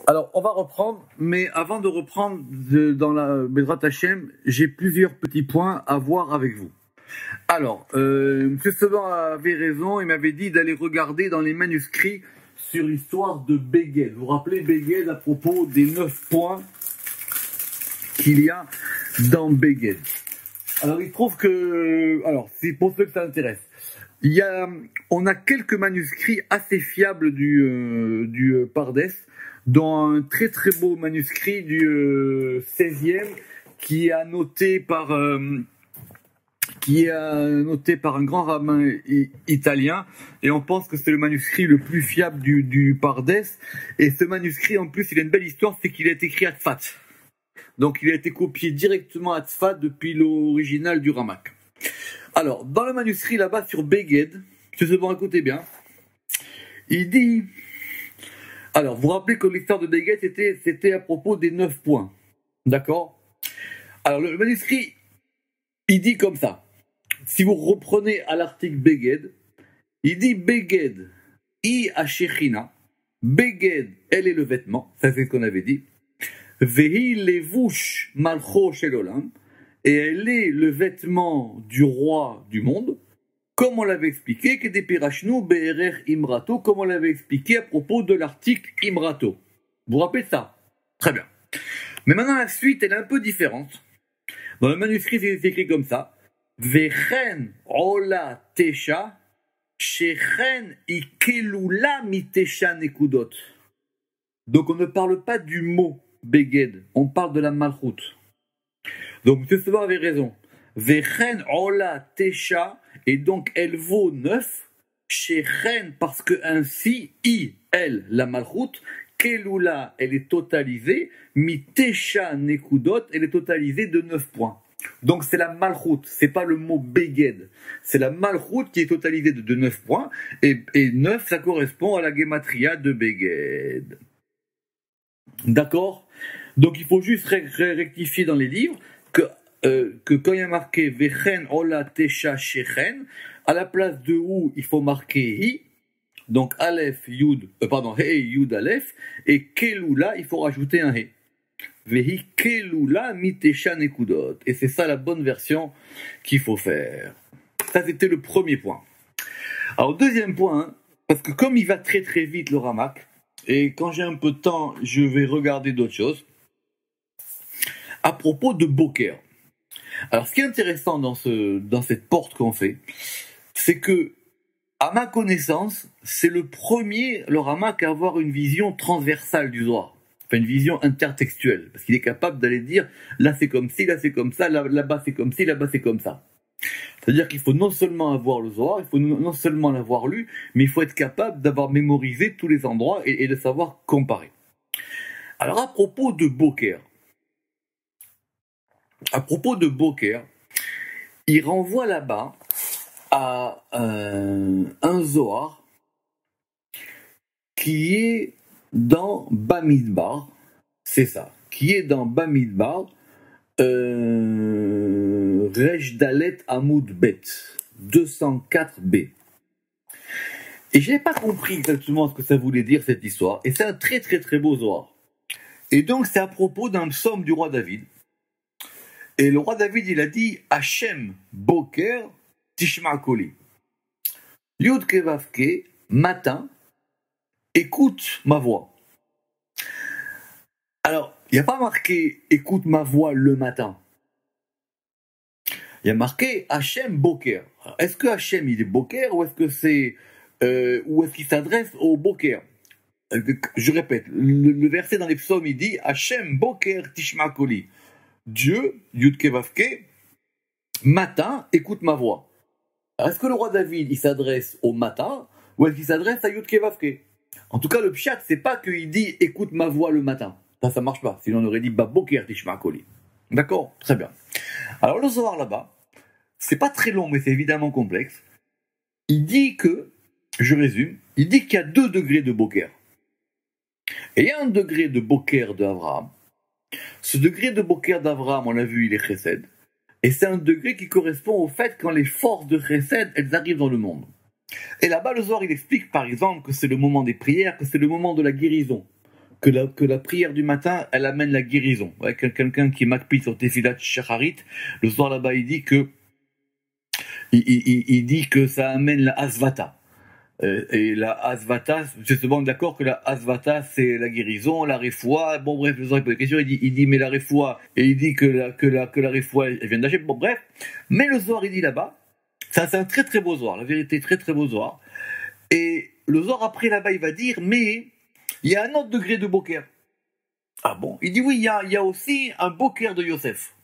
Alors, on va reprendre, mais avant de reprendre dans la Bezrat Hashem, j'ai plusieurs petits points à voir avec vous. Alors, M. Seban avait raison, il m'avait dit d'aller regarder dans les manuscrits sur l'histoire de Beged. Vous vous rappelez Beged à propos des 9 points qu'il y a dans Beged. Alors, il trouve que... Alors, c'est pour ceux que ça intéresse. On a quelques manuscrits assez fiables du Pardes, dont un très très beau manuscrit du 16e qui est annoté par un grand rabbin italien, et on pense que c'est le manuscrit le plus fiable du Pardes. Et ce manuscrit, en plus, il a une belle histoire, c'est qu'il a été écrit à Tzfat. Donc il a été copié directement à Tzfat depuis l'original du Ramak. Alors, dans le manuscrit là-bas sur Beged, je sais pas, écoutez bien, il dit... Alors, vous vous rappelez que l'histoire de Beged, c'était à propos des 9 points. D'accord? Alors, le manuscrit, il dit comme ça. Si vous reprenez à l'article Beged, il dit Beged, I Ashechina. Beged, elle est le vêtement. Ça, c'est ce qu'on avait dit. Vehi levush malcho shel olam. Et elle est le vêtement du roi du monde. Comme on l'avait expliqué, que des pirachnou be'erer imrato, comme on l'avait expliqué à propos de l'article imrato. Vous vous rappelez de ça? Très bien. Mais maintenant, la suite, elle est un peu différente. Dans le manuscrit, c'est écrit comme ça. Vechen ola tesha, shechen ikelula mitesha nekudot. Donc, on ne parle pas du mot beged, on parle de la malchut. Donc, M. Seban avait raison. Vechen ola tesha, et donc elle vaut 9, chez Ren, parce que ainsi, elle, la malchut, kelula, elle est totalisée, mitesha nekudot, elle est totalisée de 9 points. Donc c'est la malchut, c'est pas le mot beged, c'est la malchut qui est totalisée de 9 points, et 9, ça correspond à la gematria de beged. D'accord? Donc il faut juste rectifier dans les livres que quand il y a marqué Vechen Ola Tesha Shechen, à la place de ou il faut marquer Hi, donc Aleph Yud, He Yud Aleph, et Kelula, il faut rajouter un He. Vehi Kelula Mitesha Nekudot. Et c'est ça la bonne version qu'il faut faire. Ça, c'était le premier point. Alors, deuxième point, parce que comme il va très très vite le Ramak, et quand j'ai un peu de temps, je vais regarder d'autres choses, à propos de Boker. Alors, ce qui est intéressant dans cette porte qu'on fait, c'est que, à ma connaissance, c'est le Ramak à avoir une vision transversale du Zohar. Enfin, une vision intertextuelle. Parce qu'il est capable d'aller dire, là c'est comme ci, là c'est comme ça, là-bas c'est comme ci, là-bas c'est comme ça. C'est-à-dire qu'il faut non seulement avoir le Zohar, il faut non seulement l'avoir lu, mais il faut être capable d'avoir mémorisé tous les endroits et de savoir comparer. Alors, à propos de Boker, il renvoie là-bas à un Zohar qui est dans Bamidbar, c'est ça, qui est dans Bamidbar, Resh Dalet Amoud Bet, 204b. Et je n'ai pas compris exactement ce que ça voulait dire cette histoire, et c'est un très très très beau Zohar. Et donc c'est à propos d'un psaume du roi David. Et le roi David, il a dit Hachem Boker Tishma Koli. Yud Kevavke, matin, écoute ma voix. Alors, il n'y a pas marqué écoute ma voix le matin. Il y a marqué Hachem Boker. Alors, est-ce que Hachem il est Boker ou est-ce que c'est ou est-ce qu'il s'adresse au Boker? Je répète, le verset dans les psaumes il dit Hachem Boker Tishma Koli. Dieu, Yud Kevavke, matin, écoute ma voix. Alors, est-ce que le roi David, il s'adresse au matin, ou est-ce qu'il s'adresse à Yud Kevavke? En tout cas, le pshat, c'est pas qu'il dit écoute ma voix le matin. Ça marche pas. Sinon, on aurait dit Boker Tishma Koli. D'accord? Très bien. Alors, le Zohar là-bas, c'est pas très long, mais c'est évidemment complexe. Il dit que, je résume, il dit qu'il y a 2 degrés de Boker. Et il y a un degré de Boker de Abraham. Ce degré de Boker d'Abraham, on l'a vu, il est Chesed. Et c'est un degré qui correspond au fait quand les forces de Chesed, elles arrivent dans le monde. Et là-bas, le Zohar, il explique par exemple que c'est le moment des prières, que c'est le moment de la guérison. que la prière du matin, elle amène la guérison. Ouais, quelqu'un qui m'acpite sur Tefilat Shacharit, le soir là-bas, il dit que ça amène la Asvata. Et la Asvata, c'est souvent d'accord que la Asvata, c'est la guérison, la Refoua. Bon, bref, je vous réponds à la question. Il dit, mais la Refoua, et il dit que la Refoua, elle vient d'Hachem. Bon, bref. Mais le Zohar, il dit là-bas, ça, c'est un très très beau Zohar. La vérité, très très beau Zohar. Et le Zohar, après là-bas, il va dire, mais il y a un autre degré de Boker. Ah bon? Il dit, oui, il y a aussi un Boker de Yosef.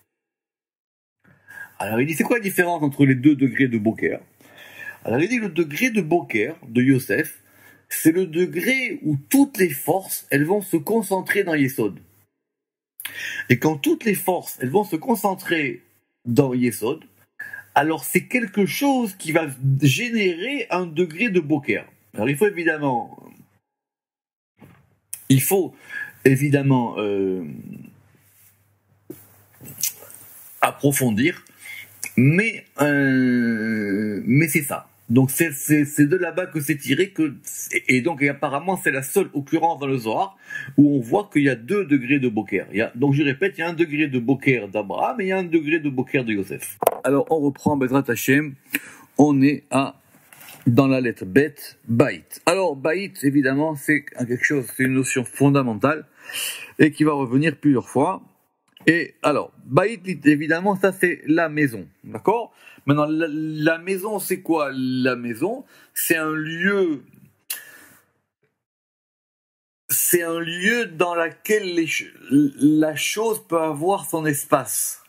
Alors, il dit, c'est quoi la différence entre les deux degrés de Boker? Alors il dit le degré de Boker, de Yosef, c'est le degré où toutes les forces, elles vont se concentrer dans Yesod. Et quand toutes les forces, elles vont se concentrer dans Yesod, alors c'est quelque chose qui va générer un degré de Boker. Alors il faut évidemment approfondir, mais c'est ça. Donc c'est de là-bas que c'est tiré et donc apparemment c'est la seule occurrence dans le Zohar où on voit qu'il y a 2 degrés de Boker. Donc je répète, il y a un degré de Boker d'Abraham et il y a un degré de Boker de Yosef. Alors on reprend Bezrat Hashem, on est dans la lettre Bet, Baït. Alors Baït évidemment c'est une notion fondamentale et qui va revenir plusieurs fois. Et alors, Baït, évidemment, ça c'est la maison, d'accord? Maintenant, la maison, c'est quoi? La maison, c'est un lieu dans lequel la chose peut avoir son espace.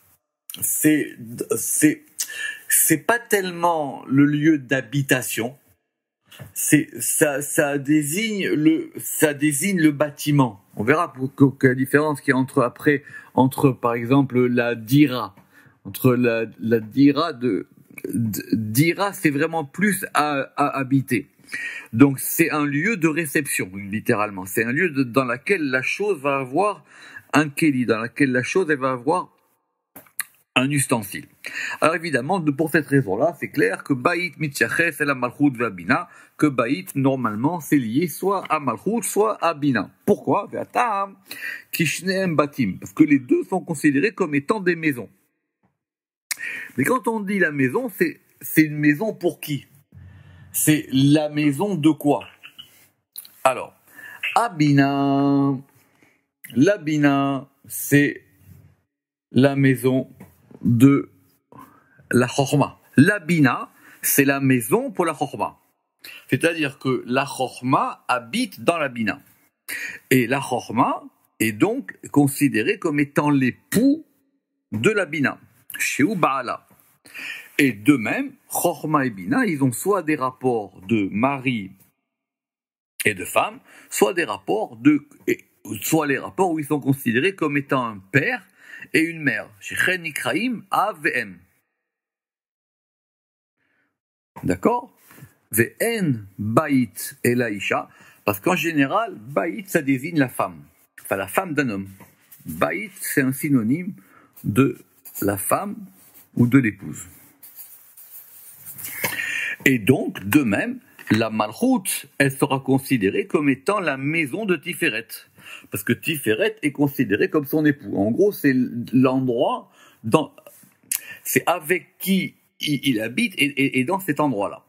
C'est pas tellement le lieu d'habitation. Ça désigne le bâtiment. On verra que la différence qu'il y a entre par exemple la dira, entre la dira dira, c'est vraiment plus à habiter. Donc c'est un lieu de réception, littéralement. C'est un lieu dans lequel la chose va avoir un keli, dans lequel la chose elle va avoir un ustensile. Alors évidemment, pour cette raison-là, c'est clair que Baït mitchaches et la Malchut Vabina, que Baït, normalement, c'est lié soit à Malchut, soit à Bina. Pourquoi? Kishneem Batim. Parce que les deux sont considérés comme étant des maisons. Mais quand on dit la maison, c'est une maison pour qui? C'est la maison de quoi? Alors, Abina, la Bina, c'est la maison de la Chorma. La Bina, c'est la maison pour la Chorma. C'est-à-dire que la Chorma habite dans la Bina. Et la Chorma est donc considérée comme étant l'époux de la Bina. Sheu Baala. Et de même, Chorma et Bina, ils ont soit des rapports de mari et de femme, soit les rapports où ils sont considérés comme étant un père et une mère. Shechen Nikraim AVM. D'accord? Ve'en Baït et Laïcha, parce qu'en général, Baït, ça désigne la femme. Enfin, la femme d'un homme. Baït, c'est un synonyme de la femme ou de l'épouse. Et donc, de même, la Malchut, elle sera considérée comme étant la maison de Tiferet. Parce que Tiferet est considéré comme son époux. En gros, c'est l'endroit, c'est avec qui il habite et dans cet endroit-là.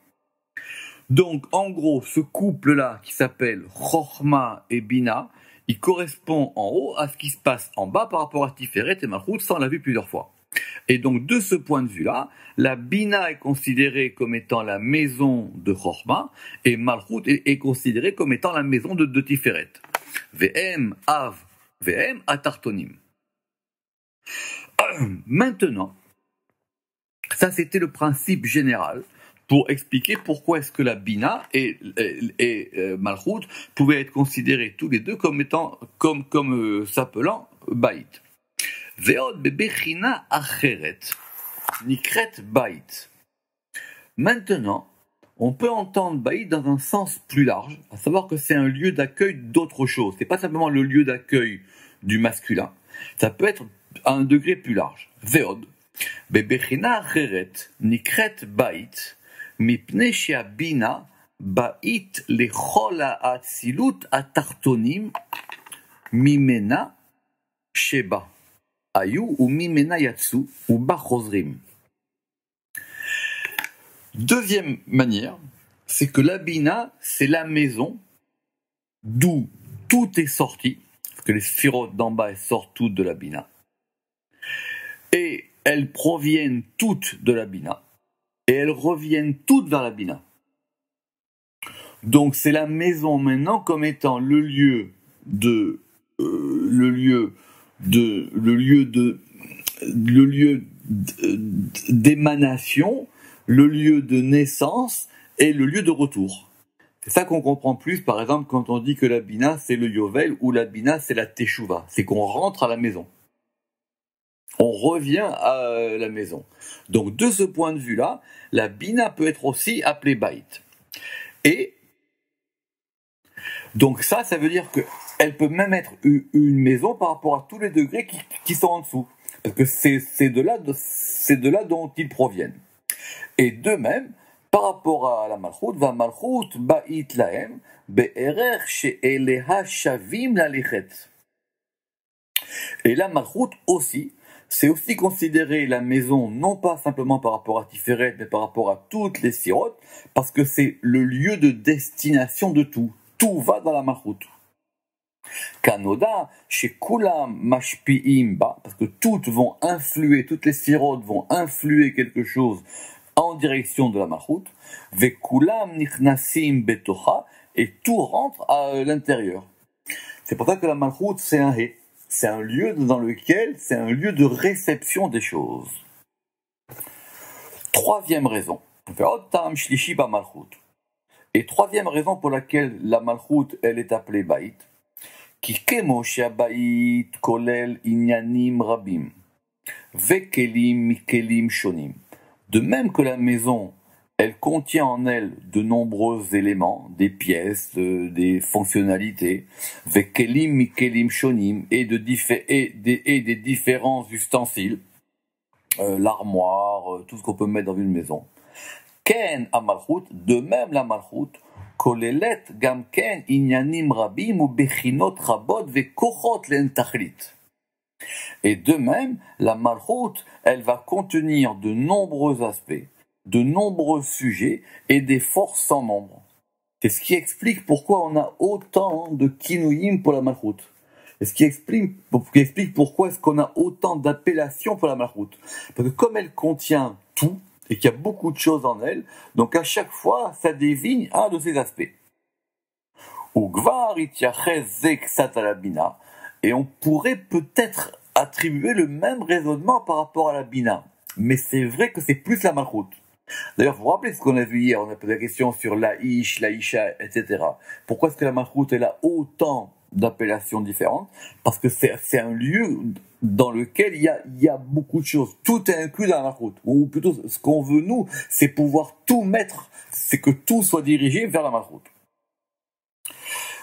Donc, en gros, ce couple-là, qui s'appelle Chorma et Bina, il correspond en haut à ce qui se passe en bas par rapport à Tiferet et Malchut, ça on l'a vu plusieurs fois. Et donc, de ce point de vue-là, la Bina est considérée comme étant la maison de Chorma, et Malchut est considérée comme étant la maison de Tiferet. VM, Av, VM, Atartonim. Maintenant, ça c'était le principe général pour expliquer pourquoi est-ce que la Bina et Malchut pouvaient être considérés tous les deux comme étant, s'appelant Baït. Ve'od bebechina acheret, nikret Baït. Maintenant, on peut entendre Baït dans un sens plus large, à savoir que c'est un lieu d'accueil d'autre chose. C'est pas simplement le lieu d'accueil du masculin. Ça peut être à un degré plus large. Ve'od bebechina acheret, nikret Baït. Mipne she'abina ba'it lechol ha'atzilut atartonim Mimena sheba ayu ou mimena yatsu ou ba chosrim. Deuxième manière, c'est que la bina, c'est la maison d'où tout est sorti, parce que les sphirotes d'en bas, elles sortent toutes de la bina, et elles proviennent toutes de la bina, et elles reviennent toutes vers la bina. Donc c'est la maison maintenant comme étant le lieu d'émanation, le lieu de naissance et le lieu de retour. C'est ça qu'on comprend plus, par exemple, quand on dit que la bina c'est le yovel ou la bina c'est la teshuva. C'est qu'on rentre à la maison. On revient à la maison. Donc de ce point de vue-là, la bina peut être aussi appelée baït. Et donc ça veut dire qu'elle peut même être une maison par rapport à tous les degrés qui sont en dessous. Parce que c'est de là dont ils proviennent. Et de même, par rapport à la malchut, va malchut ba'it lahem be'erer she'eleha shavim lalichet. Et la malchut aussi, c'est aussi considérer la maison non pas simplement par rapport à Tiferet, mais par rapport à toutes les sirotes, parce que c'est le lieu de destination de tout. Tout va dans la malchut. Kanoda, chez Kulam mashpi'im ba, parce que toutes vont influer, toutes les sirotes vont influer quelque chose en direction de la malchut, vekulam nichnasim betocha, et tout rentre à l'intérieur. C'est pour ça que la malchut c'est un hé, c'est un lieu dans lequel, c'est un lieu de réception des choses. Troisième raison, et troisième raison pour laquelle la malchut elle est appelée baït, כי כמו שהבית כולל עניינים רבים וכלים מכלים שונים. De même que la maison, elle contient en elle de nombreux éléments, des pièces, des fonctionnalités, וכלים מכלים שונים, et des différents ustensiles, l'armoire, tout ce qu'on peut mettre dans une maison. כן המלכות, de même la malchut, כוללת גם כן עניינים רבים ובחינות רבות וכוחות לאין תכלית. Et de même, la malchut, elle va contenir de nombreux aspects, de nombreux sujets et des forces sans nombre. C'est ce qui explique pourquoi on a autant de kinuyim pour la malchut. Et ce qui explique pourquoi est-ce qu'on a autant d'appellations pour la malchut. Parce que comme elle contient tout, et qu'il y a beaucoup de choses en elle, donc à chaque fois, ça désigne un de ces aspects. Et on pourrait peut-être attribuer le même raisonnement par rapport à la bina, mais c'est vrai que c'est plus la malchut. D'ailleurs, vous vous rappelez ce qu'on a vu hier, on a posé la question sur la isha, etc. Pourquoi est-ce que la malchut elle a autant d'appellations différentes? Parce que c'est un lieu dans lequel il y a beaucoup de choses. Tout est inclus dans la malchut. Ou plutôt, ce qu'on veut nous, c'est pouvoir tout mettre, c'est que tout soit dirigé vers la malchut.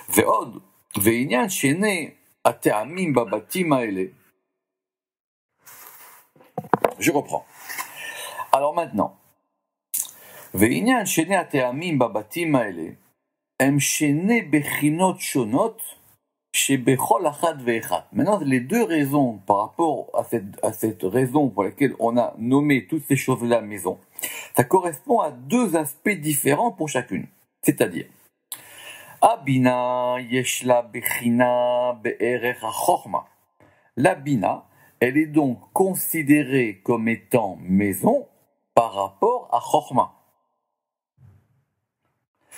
Ve'od, ve'inyan shene ate'amim babatim ha'ele. Je reprends. Alors maintenant, ve'inyan shene ate'amim babatim ha'ele, em shene bechinot shonot, Maintenant, les deux raisons par rapport à cette raison pour laquelle on a nommé toutes ces choses-là à la maison, ça correspond à deux aspects différents pour chacune. C'est-à-dire, Abina yeshla bechina be'erech ha-chochma. La bina, elle est donc considérée comme étant maison par rapport à chochma.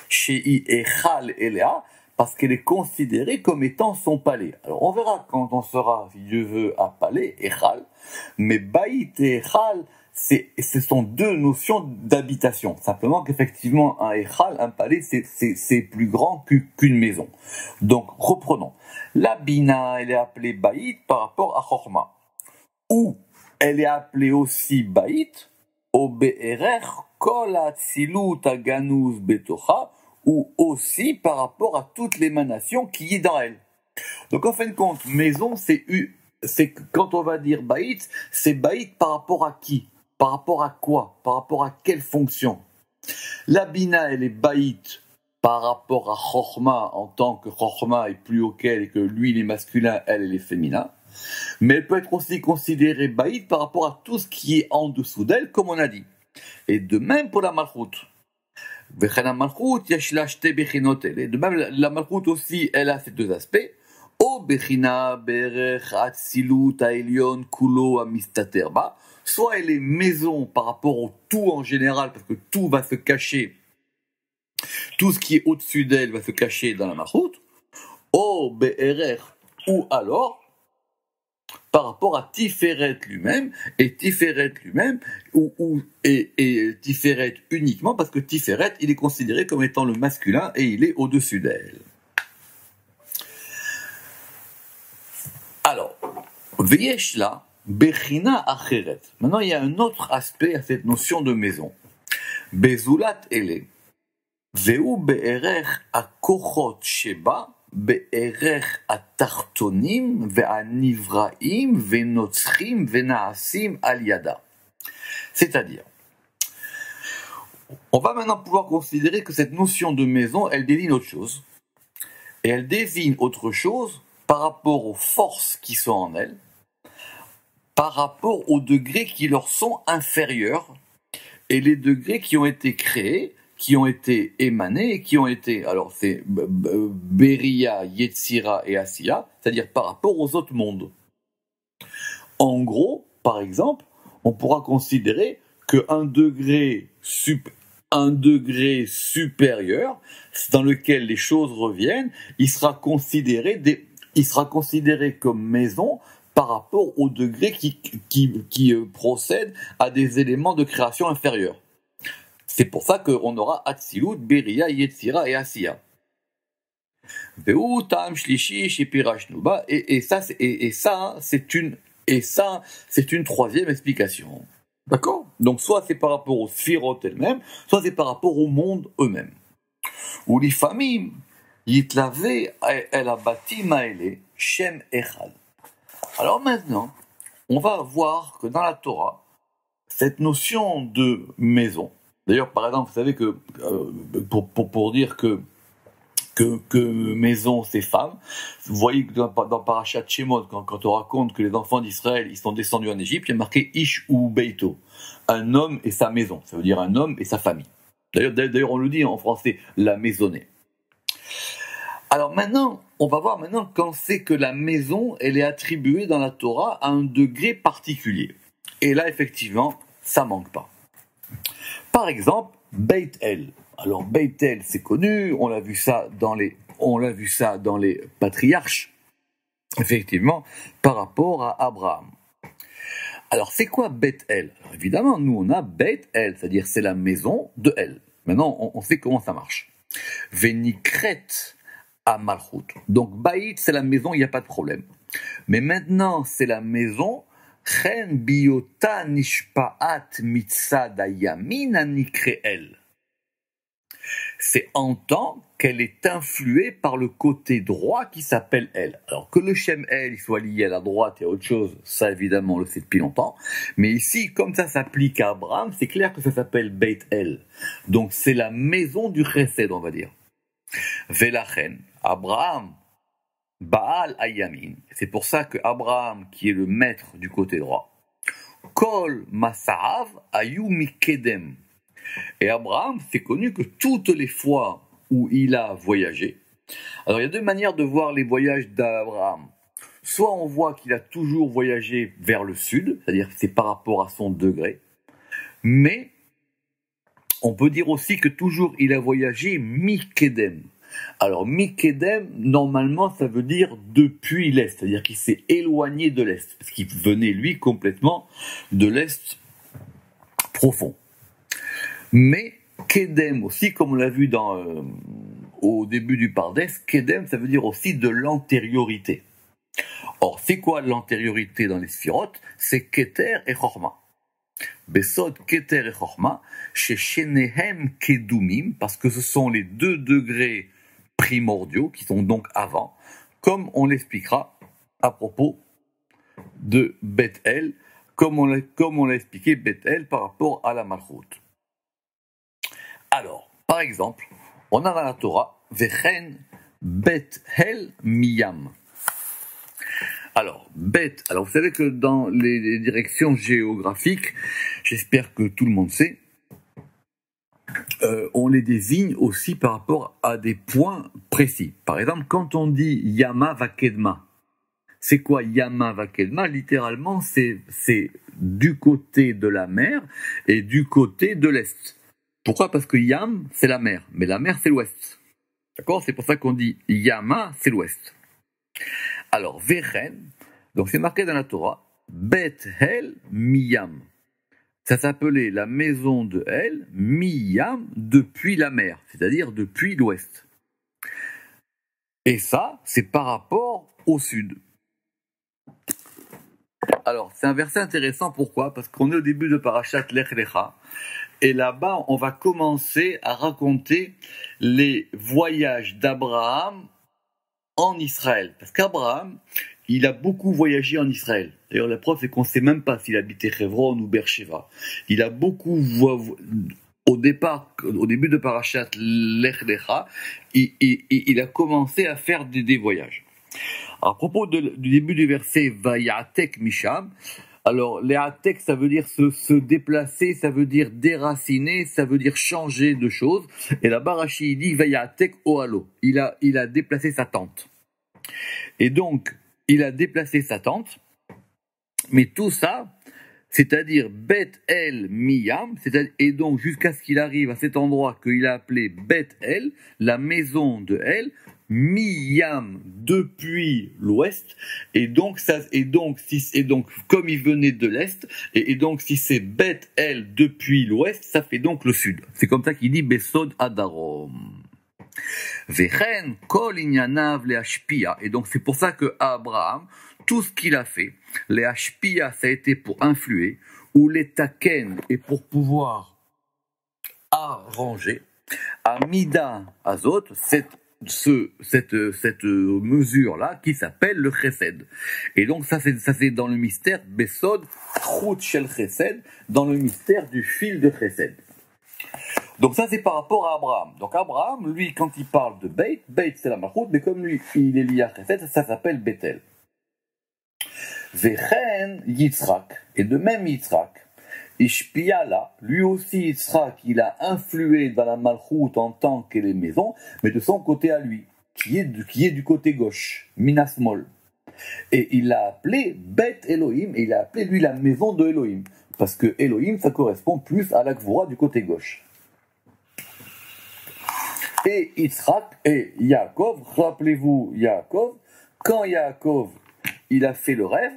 Shei echal elea, parce qu'elle est considérée comme étant son palais. Alors on verra quand on sera, si Dieu veut, à palais, Echal, mais Baït et Echal, ce sont deux notions d'habitation. Simplement qu'effectivement, un Echal, un palais, c'est plus grand qu'une maison. Donc reprenons. La Bina, elle est appelée Baït par rapport à Chochma. Ou elle est appelée aussi Baït, au Be'erer, Kol Atzilut Aganuz Betocha, ou aussi par rapport à toute l'émanation qui est dans elle. Donc en fin de compte, maison, c'est quand on va dire baït, c'est baït par rapport à qui? Par rapport à quoi? Par rapport à quelle fonction? La bina, elle est baït par rapport à Chochma, en tant que Chochma est plus haut qu'elle et que lui il est masculin, elle est féminin. Mais elle peut être aussi considérée Baïd par rapport à tout ce qui est en dessous d'elle, comme on a dit. Et de même pour la Malchut. De même, la Malchut aussi, elle a ces deux aspects. Soit elle est maison par rapport au tout en général, parce que tout va se cacher, tout ce qui est au-dessus d'elle va se cacher dans la Malchut. Ou alors, par rapport à Tiferet lui-même, et Tiferet lui-même, et Tiferet uniquement, parce que Tiferet, il est considéré comme étant le masculin, et il est au-dessus d'elle. Alors, Veyesh là, Bechina Acheret. Maintenant, il y a un autre aspect à cette notion de maison. Bezulat ele, Veu Be'erech Akochot Sheba, Be'erech Atartonim, Ve'anivraim, Ve'notzrim, Ve'naasim Al-Yada. C'est-à-dire, on va maintenant pouvoir considérer que cette notion de maison, elle désigne autre chose. Et elle désigne autre chose par rapport aux forces qui sont en elle, par rapport aux degrés qui leur sont inférieurs, et les degrés qui ont été créés, qui ont été émanés, et qui ont été, alors c'est Beria, Yetzira et Asiya, c'est-à-dire par rapport aux autres mondes. En gros, par exemple, on pourra considérer qu'un degré supérieur, dans lequel les choses reviennent, il sera considéré comme maison par rapport au degré qui procède à des éléments de création inférieurs. C'est pour ça qu'on aura Atzilut, Beria, Yetzira et Asiya. Et ça, c'est une troisième explication. D'accord? Donc, soit c'est par rapport aux sphirotes elles-mêmes, soit c'est par rapport au monde eux-mêmes. Ou les familles, Yitlave el abatim haele, Shem Echad. Alors maintenant, on va voir que dans la Torah, cette notion de maison, d'ailleurs, par exemple, vous savez que, pour dire que maison, c'est femme, vous voyez que dans Parashat Shemot, quand on raconte que les enfants d'Israël, ils sont descendus en Égypte, il y a marqué Ish ou Beito, un homme et sa maison, ça veut dire un homme et sa famille. D'ailleurs, on le dit en français, la maisonnée. Alors maintenant, on va voir maintenant quand c'est que la maison, elle est attribuée dans la Torah à un degré particulier. Et là, effectivement, ça manque pas. Par exemple, Beit El. Alors Beit El, c'est connu, on l'a vu ça dans les patriarches, effectivement, par rapport à Abraham. Alors c'est quoi Beit El? Alors, évidemment, nous on a Beit El, c'est-à-dire c'est la maison de El. Maintenant, on sait comment ça marche. Venikret à Malchut. Donc Baït, c'est la maison, il n'y a pas de problème. Mais maintenant, c'est la maison Chen biota nishpaat mitzad hayamin anikreel. C'est en tant qu'elle est influée par le côté droit qui s'appelle elle. Alors que le Shem El soit lié à la droite et à autre chose, ça évidemment on le sait depuis longtemps. Mais ici, comme ça s'applique à Abraham, c'est clair que ça s'appelle Beit El. Donc c'est la maison du Chesed, on va dire. Velachen, Abraham, Baal Ayamin. C'est pour ça que Abraham, qui est le maître du côté droit, Kol Masahav Ayu Mikedem. Et Abraham, c'est connu que toutes les fois où il a voyagé, alors il y a deux manières de voir les voyages d'Abraham. Soit on voit qu'il a toujours voyagé vers le sud, c'est-à-dire que c'est par rapport à son degré, mais on peut dire aussi que toujours il a voyagé Mikedem. Alors Mikedem, normalement ça veut dire depuis l'Est, c'est-à-dire qu'il s'est éloigné de l'Est, parce qu'il venait lui complètement de l'Est profond. Mais Kedem aussi, comme on l'a vu au début du Pardes, Kedem ça veut dire aussi de l'antériorité. Or c'est quoi l'antériorité dans les sphirotes? C'est Keter et Chorma. Besod Keter et Chorma, chez Shenehem Kedumim, parce que ce sont les deux degrés primordiaux qui sont donc avant, comme on l'expliquera à propos de Beth El, comme on l'a expliqué Beth El par rapport à la Malchut. Alors, par exemple, On a dans la Torah, Vechen Bet Hel Miyam. Alors, alors vous savez que dans les directions géographiques, j'espère que tout le monde sait, on les désigne aussi par rapport à des points précis. Par exemple, quand on dit Yama Vakedma, c'est quoi Yama Vakedma? Littéralement, c'est du côté de la mer et du côté de l'est. Pourquoi? Parce que Yam, c'est la mer, mais la mer, c'est l'ouest. D'accord? C'est pour ça qu'on dit Yama, c'est l'ouest. Alors, Vechen, donc c'est marqué dans la Torah, Bet Hel Miyam. Ça s'appelait la maison de El, Miyam, depuis la mer, c'est-à-dire depuis l'ouest. Et ça, c'est par rapport au sud. Alors, c'est un verset intéressant, pourquoi? Parce qu'on est au début de Parashat Lech Lecha, et là-bas, on va commencer à raconter les voyages d'Abraham en Israël. Parce qu'Abraham, il a beaucoup voyagé en Israël. D'ailleurs, la preuve, c'est qu'on ne sait même pas s'il habitait Hebron ou Beersheba. Il a beaucoup au début de Parashat Lech Lecha, il a commencé à faire des voyages. À propos du début du verset Vayatek Misham, alors Leatek, ça veut dire se déplacer, ça veut dire déraciner, ça veut dire changer de choses. Et là-bas, Rashi dit Vayatek Ohalo. Il a déplacé sa tente. Et donc, il a déplacé sa tente, mais tout ça, c'est-à-dire Bet El Miyam, et donc jusqu'à ce qu'il arrive à cet endroit qu'il a appelé Bet El, la maison de El, Miyam depuis l'ouest, et donc comme il venait de l'est, et donc si c'est Bet El depuis l'ouest, ça fait donc le sud. C'est comme ça qu'il dit Besod Adarom. Vechen kol inyanav leashpia, et donc c'est pour ça que Abraham, tout ce qu'il a fait, leashpia, ça a été pour influer, ou les taken, et pour pouvoir arranger, amida azot, cette mesure-là qui s'appelle le chesed. Et donc ça c'est dans le mystère Besod Chut Shel Chesed, dans le mystère du fil de chesed. Donc ça c'est par rapport à Abraham. Donc Abraham, lui, quand il parle de Beit c'est la Malchut, mais comme lui il est lié à Chesed, ça s'appelle Bethel. Vechen Yitzhak, et de même Yitzhak, Ishpiala, lui aussi Yitzhak, il a influé dans la Malchut en tant que les maisons, mais de son côté à lui, qui est du côté gauche, Minasmol. Et il l'a appelé Bet Elohim, et il a appelé lui la maison de Elohim, parce que Elohim ça correspond plus à la Gvora du côté gauche. Et Yitzhak et Yaakov, rappelez-vous Yaakov, quand Yaakov il a fait le rêve,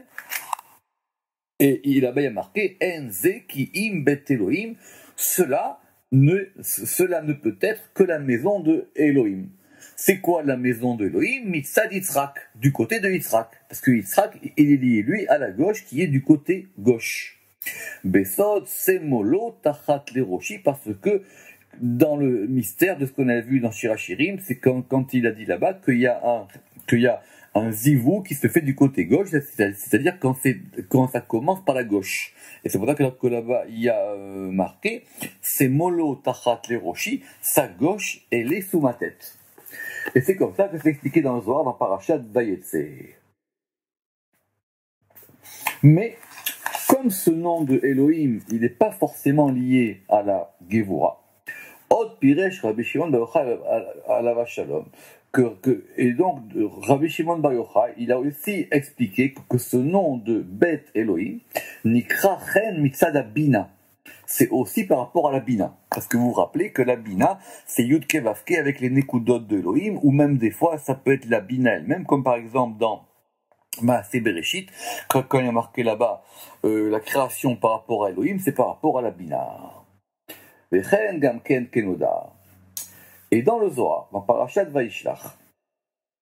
et il a bien marqué Enze ki im bet Elohim, cela ne peut être que la maison de Elohim. C'est quoi la maison de Elohim? Mitzad Yitzhak, du côté de Yitzhak, parce que Yitzhak il est lié lui à la gauche qui est du côté gauche. Besod semolo tachat leroshi, parce que dans le mystère de ce qu'on a vu dans Shirachirim, c'est quand il a dit là-bas qu'il y a un zivou qui se fait du côté gauche, c'est-à-dire quand ça commence par la gauche. Et c'est pour ça que là-bas, il y a marqué « C'est molo tachat le roshi », sa gauche, elle est sous ma tête. Et c'est comme ça que c'est expliqué dans le Zohar, dans Parashat Vayetse. Mais, comme ce nom de Elohim, il n'est pas forcément lié à la Gevura, Od Piresh Rabbi Shimon Bar Yochai Alav Shalom, et donc Rabbi Shimon Bar Yochai, il a aussi expliqué que ce nom de Bet Elohim, Nikra Chen Mitzad Bina, c'est aussi par rapport à la Bina. Parce que vous vous rappelez que la Bina, c'est Yudke Vavke avec les Nekudot de Elohim, ou même des fois ça peut être la Bina elle-même, comme par exemple dans Maaseh Bereshit, quand il y a marqué là-bas la création par rapport à Elohim, c'est par rapport à la Bina. Vechen Gamken Kenoda. Et dans le Zohar, dans Parashat Vayishlach,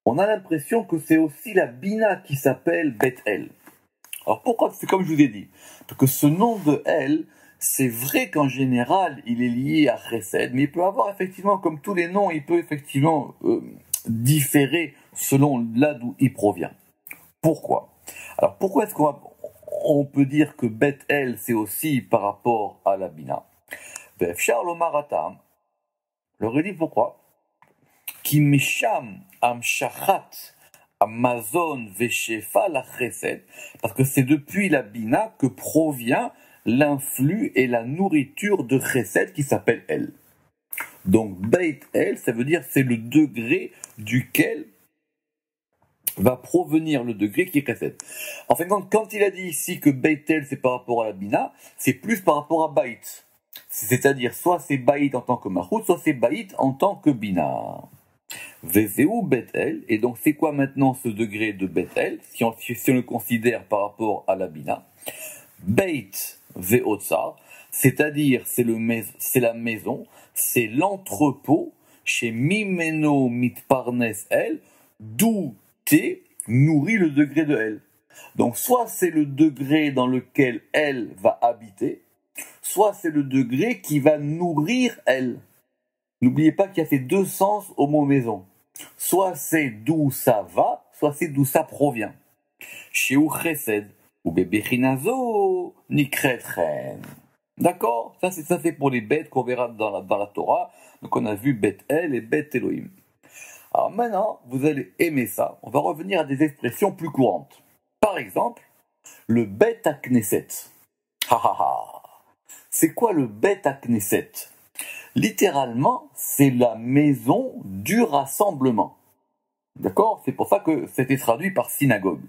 on a l'impression que c'est aussi la Bina qui s'appelle Bet El. Alors pourquoi? C'est comme je vous ai dit, parce que ce nom de El, c'est vrai qu'en général, il est lié à Chesed, mais il peut avoir effectivement, comme tous les noms, il peut effectivement différer selon là d'où il provient. Pourquoi? Alors pourquoi est-ce qu'on peut dire que Bet El, c'est aussi par rapport à la Bina? Charles Omaratam leur dit pourquoi? Ki misham amshachat amazon veshefa la chesed, parce que c'est depuis la bina que provient l'influx et la nourriture de chesed qui s'appelle El. Donc Beit El, ça veut dire c'est le degré duquel va provenir le degré qui est chesed. En fin de compte, quand il a dit ici que Beit El c'est par rapport à la bina, c'est plus par rapport à Bait. C'est-à-dire soit c'est Bait en tant que Malchut, soit c'est Bait en tant que bina. Vezeu Bet El, et donc c'est quoi maintenant ce degré de Bet El, si on le considère par rapport à la bina? Beit Veotsar, c'est-à-dire c'est la maison, c'est l'entrepôt chez Mimeno Mitparnes El, d'où T nourrit le degré de El. Donc soit c'est le degré dans lequel El va habiter, soit c'est le degré qui va nourrir El. N'oubliez pas qu'il y a ces deux sens au mot maison. Soit c'est d'où ça va, soit c'est d'où ça provient. Chez ou chesed, ou bebechinazo, nikretchen. D'accord? Ça c'est pour les bêtes qu'on verra dans la Torah. Donc on a vu Bet El et Bet Elohim. Alors maintenant, vous allez aimer ça. On va revenir à des expressions plus courantes. Par exemple, le Bet HaKnesset. Ha ha ha. C'est quoi le Bet HaKnesset? Littéralement, c'est la maison du rassemblement. D'accord? C'est pour ça que c'était traduit par synagogue.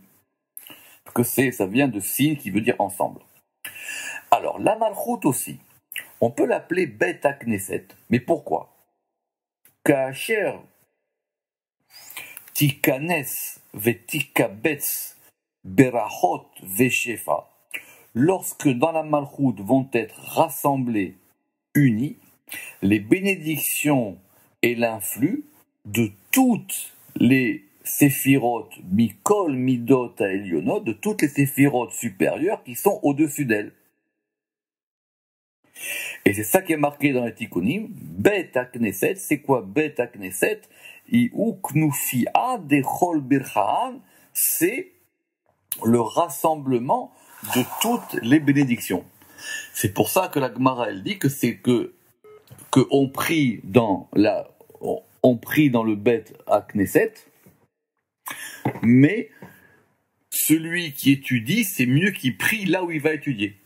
Parce que ça vient de sin qui veut dire ensemble. Alors, la Malchut aussi, on peut l'appeler Bet HaKnesset. Mais pourquoi? Kacher tikanes vetikabetz berachot veshefa. Lorsque dans la Malchut vont être rassemblés, unis, les bénédictions et l'influx de toutes les séphirotes mikol midot à Elionot, de toutes les séphirotes supérieures qui sont au-dessus d'elles. Et c'est ça qui est marqué dans les Tikkunim. Bet HaKnesset, c'est quoi Bet HaKnesset? C'est le rassemblement de toutes les bénédictions. C'est pour ça que la Gemara elle dit que c'est que on prie dans le Bet HaKnesset, mais celui qui étudie, c'est mieux qu'il prie là où il va étudier.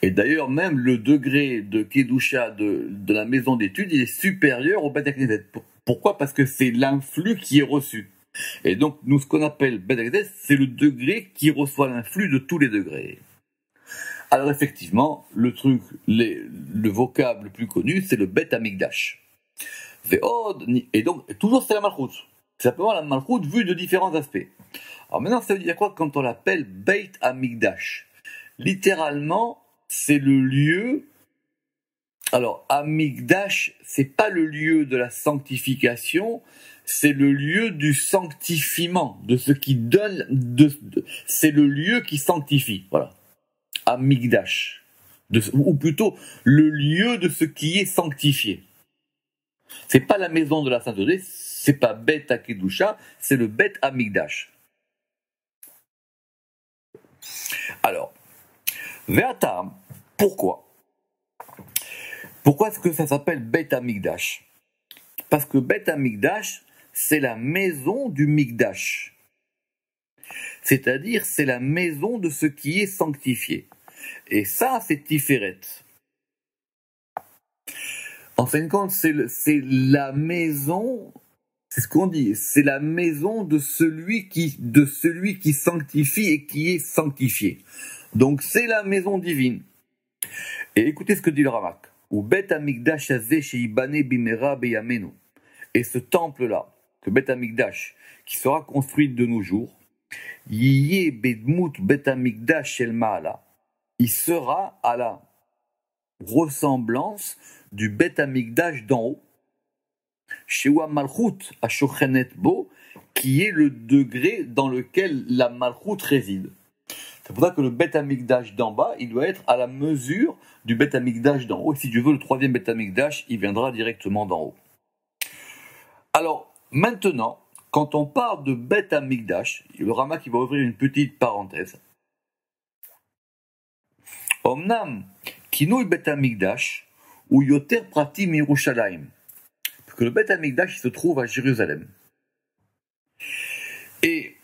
Et d'ailleurs, même le degré de Kedusha de la maison d'études, il est supérieur au Bet HaKnesset. Pourquoi? Parce que c'est l'influx qui est reçu. Et donc, nous, ce qu'on appelle Bet HaKnesset, c'est le degré qui reçoit l'influx de tous les degrés. Alors effectivement, le vocable le plus connu, c'est le Bet Hamikdash. Et donc, toujours c'est la Malchut. C'est simplement la Malchut vue de différents aspects. Alors maintenant, ça veut dire quoi quand on l'appelle Beit Hamikdash? Littéralement, c'est le lieu. Alors, Hamikdash, c'est pas le lieu de la sanctification, c'est le lieu du sanctifiement, de ce qui donne, c'est le lieu qui sanctifie. Voilà. Hamikdash. Ou plutôt, le lieu de ce qui est sanctifié. C'est pas la maison de la sainteté, c'est pas Bet HaKedusha, c'est le Bet Hamikdash. Alors, Ve'atam, pourquoi est-ce que ça s'appelle Bet Hamikdash? Parce que Bet Hamikdash, c'est la maison du Mikdash. C'est-à-dire, c'est la maison de ce qui est sanctifié. Et ça, c'est Tiferet. En fin de compte, c'est la maison, c'est ce qu'on dit, c'est la maison de celui qui sanctifie et qui est sanctifié. Donc, c'est la maison divine. Et écoutez ce que dit le Ramak. Ou Bet Hamikdash hazeh sheibane bimera beyamenu. Et ce temple-là, que Bet Hamikdash, qui sera construit de nos jours, Yiyeh bedmut Bet Hamikdash shel Ma'ala, il sera à la ressemblance du Bet Hamikdash d'en haut, Shewa Malchut Ashochenet Bo, qui est le degré dans lequel la Malchut réside. C'est pour ça que le Bet Hamikdash d'en bas, il doit être à la mesure du Bet Hamikdash d'en haut. Et si tu veux, le troisième Bet Hamikdash, il viendra directement d'en haut. Alors, maintenant, quand on parle de Bet Hamikdash, le Rama qui va ouvrir une petite parenthèse. Omnam, kinouy Bet Hamikdash, ou yoter pratim Yerushalayim. que le Beth Amikdash se trouve à Jérusalem. Et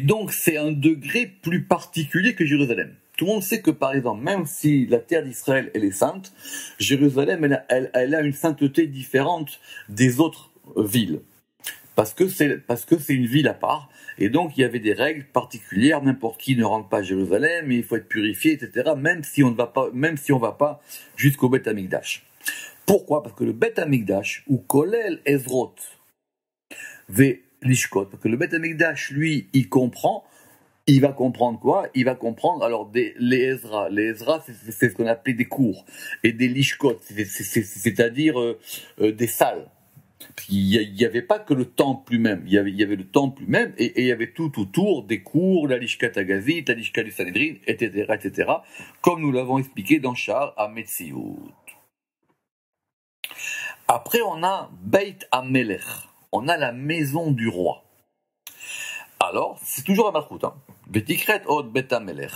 donc, c'est un degré plus particulier que Jérusalem. Tout le monde sait que, par exemple, même si la terre d'Israël, elle est sainte, Jérusalem, elle a une sainteté différente des autres villes. Parce que c'est une ville à part. Et donc, il y avait des règles particulières. N'importe qui ne rentre pas à Jérusalem, il faut être purifié, etc. Même si on va pas jusqu'au Beth Amikdash. Pourquoi? Parce que le Beth Amikdash, ou Kolel Ezrot, ve Lishkot, parce que le Beth Amikdash, lui, il va comprendre quoi? Il va comprendre, alors, les Ezra. Les Ezra, c'est ce qu'on appelait des cours. Et des Lishkot, c'est-à-dire des salles. Il n'y avait pas que le temple lui-même. Il y avait le temple lui-même, et il y avait tout autour des cours, la Lishkat Agazit, la Lishkat du Sanhedrin, etc., comme nous l'avons expliqué dans Sha'ar HaMetziut. Après, on a Beit HaMelech. On a la maison du roi. Alors, c'est toujours à Malchut, Vetikret od Beit HaMelech.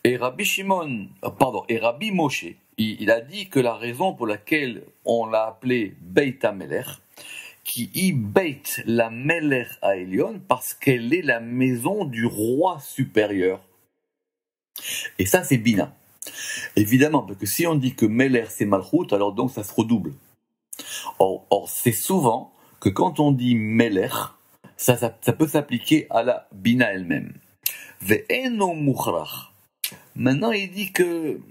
Et Rabbi Moshe, il a dit que la raison pour laquelle on l'a appelé Beit HaMelech, qui y Beit la Melech Haelion, parce qu'elle est la maison du roi supérieur. Et ça, c'est Bina. Évidemment, parce que si on dit que Melech c'est Malchut, alors donc ça se redouble. Or c'est souvent que quand on dit Melech, ça peut s'appliquer à la Bina elle-même. Ve'eno mukhrach. Maintenant, il dit que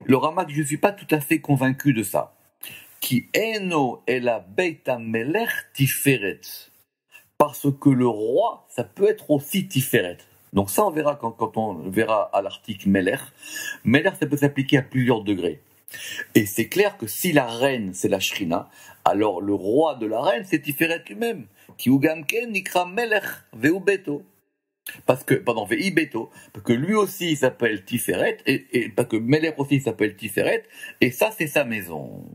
le Ramak, je ne suis pas tout à fait convaincu de ça. Qui eno ela Beit HaMelech tiferet. Parce que le roi, ça peut être aussi tiferet. Donc ça, on verra quand on verra à l'article Melech. Melech, ça peut s'appliquer à plusieurs degrés. Et c'est clair que si la reine, c'est la Shrina, alors le roi de la reine, c'est Tiferet lui-même. Ki ugamken nikra Melech veubeto. Parce que lui aussi il s'appelle Tiferet, et parce que Melech aussi il s'appelle Tiferet, et ça c'est sa maison.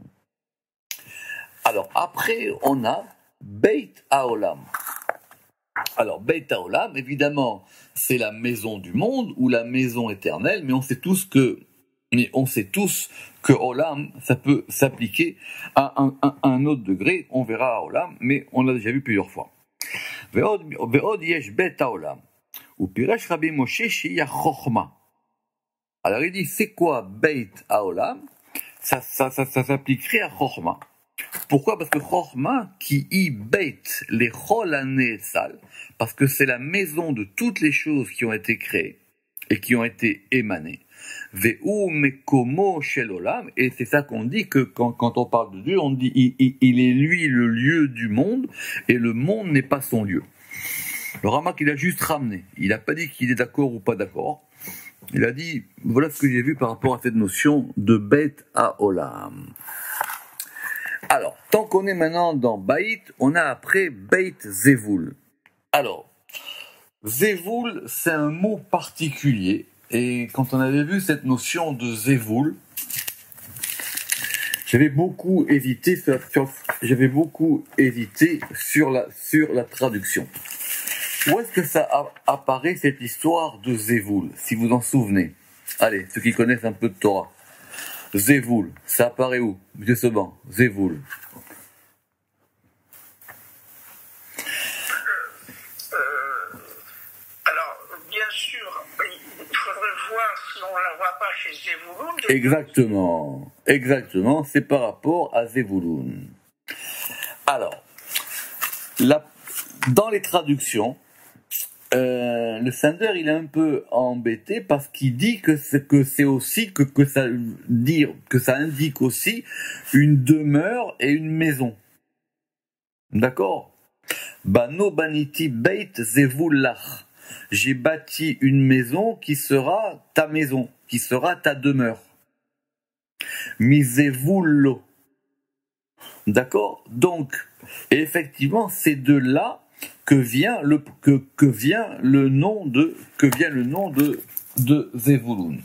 Alors après on a Beit HaOlam. Alors Beit HaOlam, évidemment, c'est la maison du monde ou la maison éternelle, mais on sait tous que Olam, ça peut s'appliquer à un autre degré. On verra à Olam, mais on l'a déjà vu plusieurs fois. Ve'od yesh Beit HaOlam. Ou Piresh Rabbi Moshe Shia Chochma. Alors il dit, c'est quoi Beit HaOlam? Ça s'appliquerait à Chochma. Pourquoi? Parce que Chochma, qui y Beit les Chol Sal, parce que c'est la maison de toutes les choses qui ont été créées et qui ont été émanées. Ve'u Mekomo Shel Olam, et c'est ça qu'on dit que quand on parle de Dieu, on dit il est lui le lieu du monde, et le monde n'est pas son lieu. Le Ramak, il a juste ramené. Il n'a pas dit qu'il est d'accord ou pas d'accord. Il a dit, voilà ce que j'ai vu par rapport à cette notion de Beit HaOlam. Alors, tant qu'on est maintenant dans Baït, on a après Beit Zevul. Alors, Zevul, c'est un mot particulier. Et quand on avait vu cette notion de Zevul, j'avais beaucoup hésité sur la traduction. Où est-ce que ça apparaît cette histoire de Zevul, si vous en souvenez? Allez, ceux qui connaissent un peu de Torah. Zevul, ça apparaît où? Monsieur Seban, Zevul. Alors, bien sûr, il faudrait voir si on ne la voit pas chez Zevulun. Exactement, c'est par rapport à Zevulun. Alors, dans les traductions, le Sander il est un peu embêté parce qu'il dit que c'est aussi que ça indique aussi une demeure et une maison. D'accord? Bano baniti beit zevulach. J'ai bâti une maison qui sera ta maison, qui sera ta demeure. Misevullo. D'accord? Donc, effectivement, c'est de là que vient le nom de Zevulun.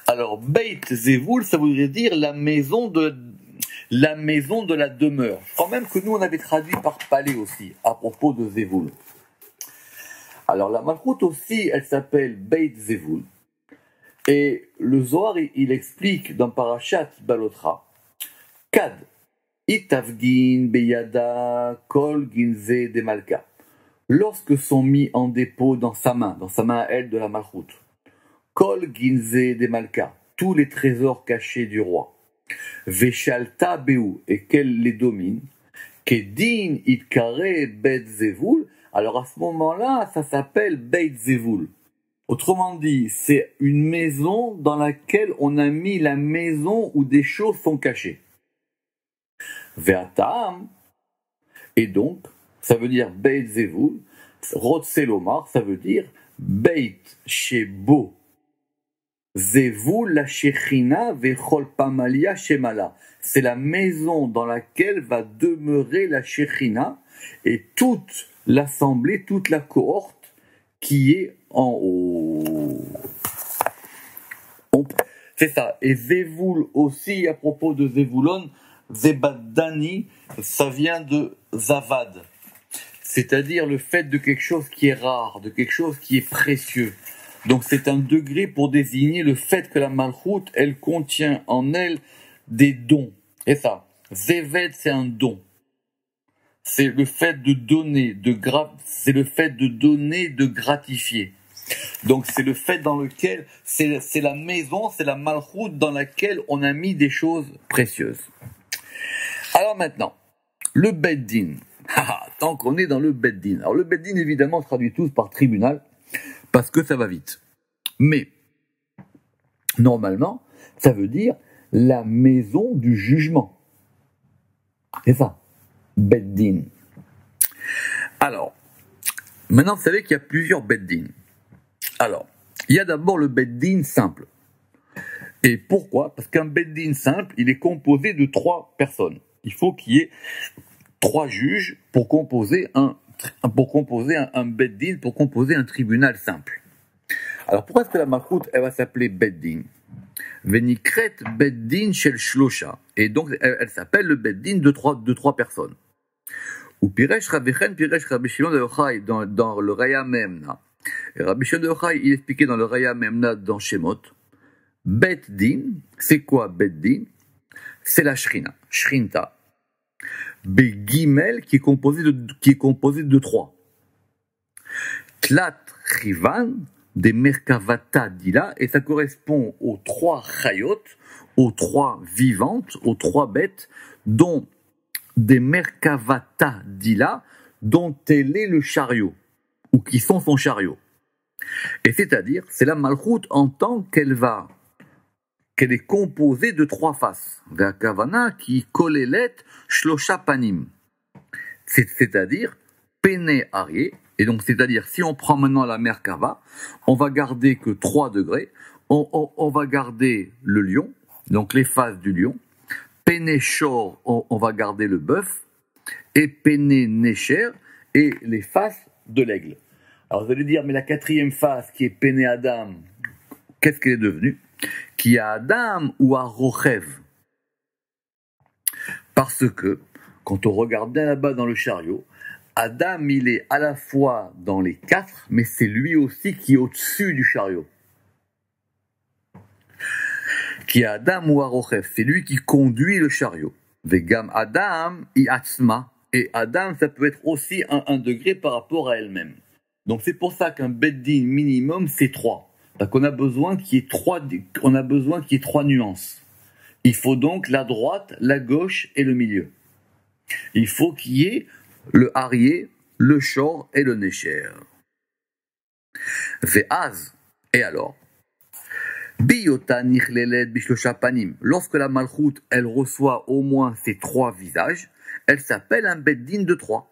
Alors Beit Zevul, ça voudrait dire la maison de la demeure. Quand même que nous on avait traduit par palais aussi à propos de Zevul. Alors la Malchut aussi, elle s'appelle Beit Zevul. Et le Zohar il explique dans Parashat Balotra, Kad Itavgin beyada kol ginze de malka. Lorsque sont mis en dépôt dans sa main à elle de la malchout, kol ginze de malka, tous les trésors cachés du roi, veshalta beu, et qu'elle les domine, kedin itkare bet zevul, alors à ce moment-là, ça s'appelle beit zevul. Autrement dit, c'est une maison dans laquelle on a mis la maison où des choses sont cachées. Ve'atam, et donc, ça veut dire Beit Zevul, Rotselomar, ça veut dire Beit Shebo Zevul la Shechina Vechol Pamalia Shemala. C'est la maison dans laquelle va demeurer la Shechina et toute l'assemblée, toute la cohorte qui est en haut. C'est ça. Et Zevul aussi, à propos de Zevulon, Zebadani, ça vient de Zavad. C'est-à-dire le fait de quelque chose qui est rare, de quelque chose qui est précieux. Donc c'est un degré pour désigner le fait que la malchoute, elle contient en elle des dons. Et ça, Zeved, c'est un don. C'est le fait de donner, c'est le fait de donner, de gratifier. Donc c'est le fait dans lequel, c'est la maison, c'est la malchoute dans laquelle on a mis des choses précieuses. Alors maintenant, le Beddin. Tant qu'on est dans le Beddin. Alors le Beddin, évidemment, on traduit tous par tribunal, parce que ça va vite. Mais, normalement, ça veut dire la maison du jugement. C'est ça, Beddin. Alors, maintenant, vous savez qu'il y a plusieurs Beddin. Alors, il y a d'abord le Beddin simple. Et pourquoi ? Parce qu'un Beddin simple, il est composé de 3 personnes. Il faut qu'il y ait 3 juges pour composer un Beddin, pour composer un tribunal simple. Alors pourquoi est-ce que la malchoute, elle va s'appeler Beddin ? Venikret Beddin shel shlosha. Et donc elle s'appelle le Beddin de 3 personnes. Ou Piresh Rabichen, Piresh Rabbi Shimon de Yochai dans le Raya Memna. Et Rabbi Shimon de Yochai, il expliquait dans le Raya Memna dans Shemot. Beddin, c'est quoi Beddin ? C'est la Shrina, Shrinta. Begimel qui est composé de 3. Tlat Chivan, des Merkavata Dila, et ça correspond aux 3 chayot, aux 3 vivantes, aux 3 bêtes, dont des Merkavata Dila, dont elle est le chariot, ou qui sont son chariot. Et c'est-à-dire, c'est la malchoute en tant qu'elle est composée de 3 faces. Ve'akavana qui kolelet shlosha panim. C'est-à-dire, pene arié. Et donc, c'est-à-dire, si on prend maintenant la Merkava, on va garder que 3 degrés. On va garder le lion, donc les faces du lion. Pene shor, on va garder le bœuf. Et pene necher, et les faces de l'aigle. Alors, vous allez dire, mais la 4e face, qui est pene Adam, qu'est-ce qu'elle est devenue ? Qui a Adam ou à Rochev. Parce que, quand on regarde bien là-bas dans le chariot, Adam, il est à la fois dans les 4, mais c'est lui aussi qui est au-dessus du chariot. Qui a Adam ou à Rochev, c'est lui qui conduit le chariot. Vegam Adam i atzma. Et Adam, ça peut être aussi un degré par rapport à elle-même. Donc c'est pour ça qu'un Beddin minimum, c'est 3. Parce qu'on a besoin qu'il y ait 3 nuances. Il faut donc la droite, la gauche et le milieu. Il faut qu'il y ait le arié, le shor et le necher. Ve'az, et alors, biyota nichlelet bishlosha panim. Lorsque la malchoute, elle reçoit au moins ces 3 visages, elle s'appelle un Beddin de 3.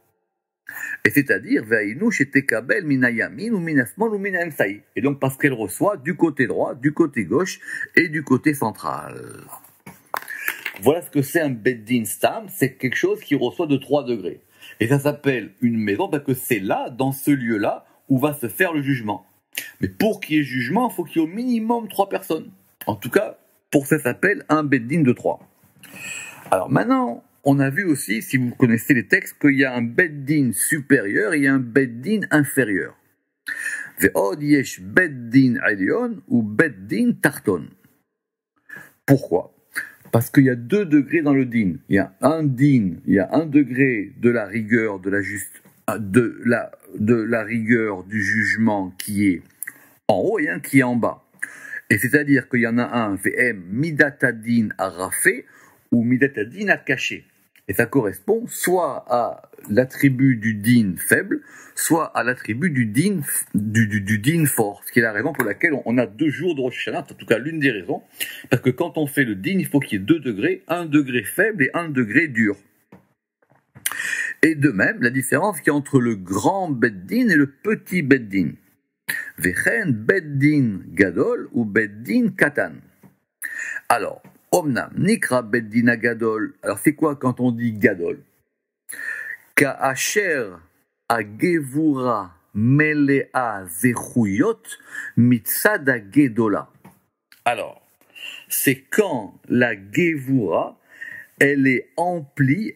Et c'est-à-dire, Ve'ainu shetekabel minayamin ou minasmol ou minaemsaï. Et donc, parce qu'elle reçoit du côté droit, du côté gauche et du côté central. Voilà ce que c'est un Beddin Stam, c'est quelque chose qui reçoit de 3 degrés. Et ça s'appelle une maison parce que c'est là, dans ce lieu-là, où va se faire le jugement. Mais pour qu'il y ait jugement, il faut qu'il y ait au minimum 3 personnes. En tout cas, pour ça s'appelle un Beddin de 3. Alors maintenant, on a vu aussi, si vous connaissez les textes, qu'il y a un Beddin supérieur et il y a un Beddin inférieur. Ve'od yesh Beddin Elyon ou Beddin Tarton. Pourquoi ? Parce qu'il y a 2 degrés dans le din. Il y a un din, il y a 1 degré de la rigueur, de la rigueur du jugement qui est en haut et un qui est en bas. Et c'est-à-dire qu'il y en a un, VM midatadin à rafé ou midatadin à caché. Et ça correspond soit à l'attribut du din faible, soit à l'attribut du din fort. Ce qui est la raison pour laquelle on a 2 jours de Rosh Hashanah, en tout cas l'une des raisons. Parce que quand on fait le din, il faut qu'il y ait 2 degrés, 1 degré faible et 1 degré dur. Et de même, la différence qu'il y a entre le grand beddin et le petit beddin. Vechen beddin gadol ou beddin katan. Alors, omnam nikra beddin gadol. Alors c'est quoi quand on dit gadol? Ka'asher agevura melea zechuyot mitzad gedola. Alors, c'est quand la gevura elle est remplie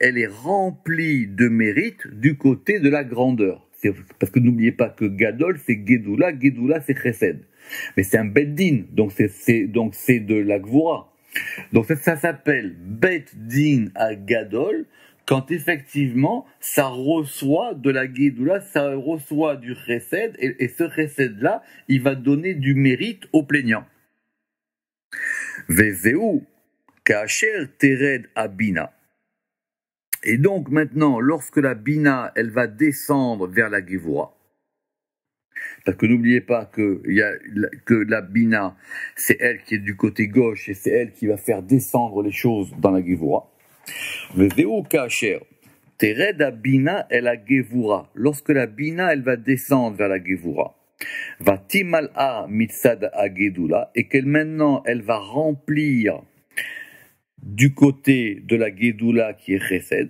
de mérite du côté de la grandeur. Parce que n'oubliez pas que Gadol, c'est Gedoula, Gedoula, c'est Chesed. Mais c'est un Beddin, donc c'est de la Gvura. Donc ça s'appelle Beddin à Gadol, quand effectivement, ça reçoit de la Gedoula, ça reçoit du Chesed, et ce Chesed-là, il va donner du mérite au plaignant. Vezeu, Kacher Tered Abina. Et donc maintenant, lorsque la Bina, elle va descendre vers la Gevura, parce que n'oubliez pas que la Bina, c'est elle qui est du côté gauche et c'est elle qui va faire descendre les choses dans la Gevura. Vezeu Kacher Tered Abina et la Gevura. Lorsque la Bina, elle va descendre vers la Gevura, va Timal'a Mitzad Agedula, et qu'elle maintenant, elle va remplir du côté de la Gedoula qui est Chesed,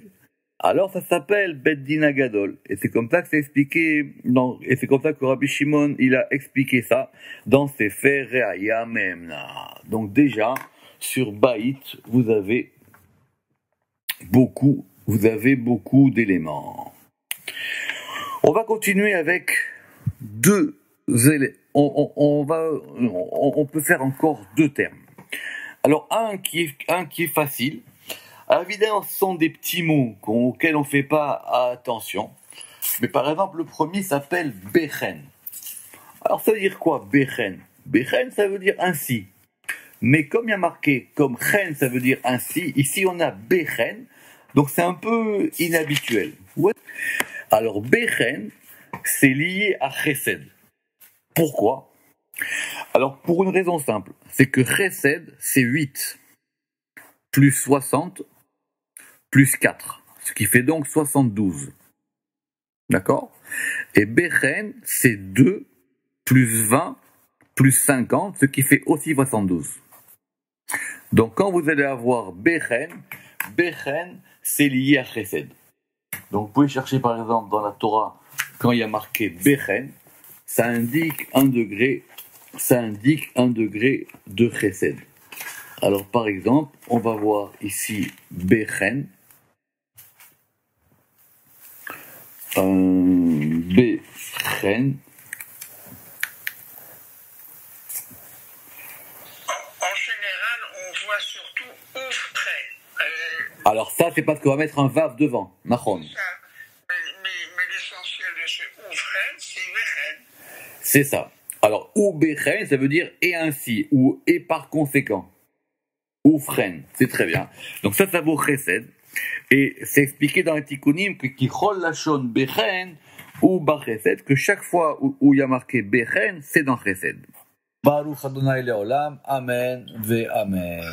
alors ça s'appelle Beddin Gadol. Et c'est comme ça que c'est expliqué, et c'est comme ça que Rabbi Shimon, il a expliqué ça dans Sefer Re'aya Memna. Donc déjà, sur Baït, vous avez beaucoup d'éléments. On va continuer avec 2 éléments. On peut faire encore 2 termes. Alors, un qui est facile. Alors, évidemment, ce sont des petits mots auxquels on ne fait pas attention. Mais par exemple, le premier s'appelle Bechen. Alors, ça veut dire quoi, Bechen? Bechen, ça veut dire ainsi. Mais comme il y a marqué, comme Chen, ça veut dire ainsi, ici on a Bechen. Donc, c'est un peu inhabituel. Ouais. Alors, Bechen, c'est lié à Chesed. Pourquoi? Alors, pour une raison simple, c'est que Chesed, c'est 8, plus 60, plus 4, ce qui fait donc 72. D'accord? Et Bechen, c'est 2, plus 20, plus 50, ce qui fait aussi 72. Donc, quand vous allez avoir Bechen, c'est lié à Chesed. Donc, vous pouvez chercher par exemple dans la Torah, quand il y a marqué Bechen, ça indique 1 degré de Chesed. Alors par exemple, on va voir ici Bechen. Bechen. En général, on voit surtout Ouvren. Alors ça, c'est parce qu'on va mettre un vav devant. Nachon. Mais l'essentiel de ce Ouvren, c'est Bechen. C'est ça. Alors, ou Bechen, ça veut dire et ainsi, ou et par conséquent. Ou Fren, c'est très bien. Donc ça vaut Chesed. Et c'est expliqué dans les Tikkunim que Kichol Lachon Bechen ou Bar Chesed, que chaque fois où il y a marqué Bechen, c'est dans Chesed. Baruch Adonai Leolam, Amen ve Amen.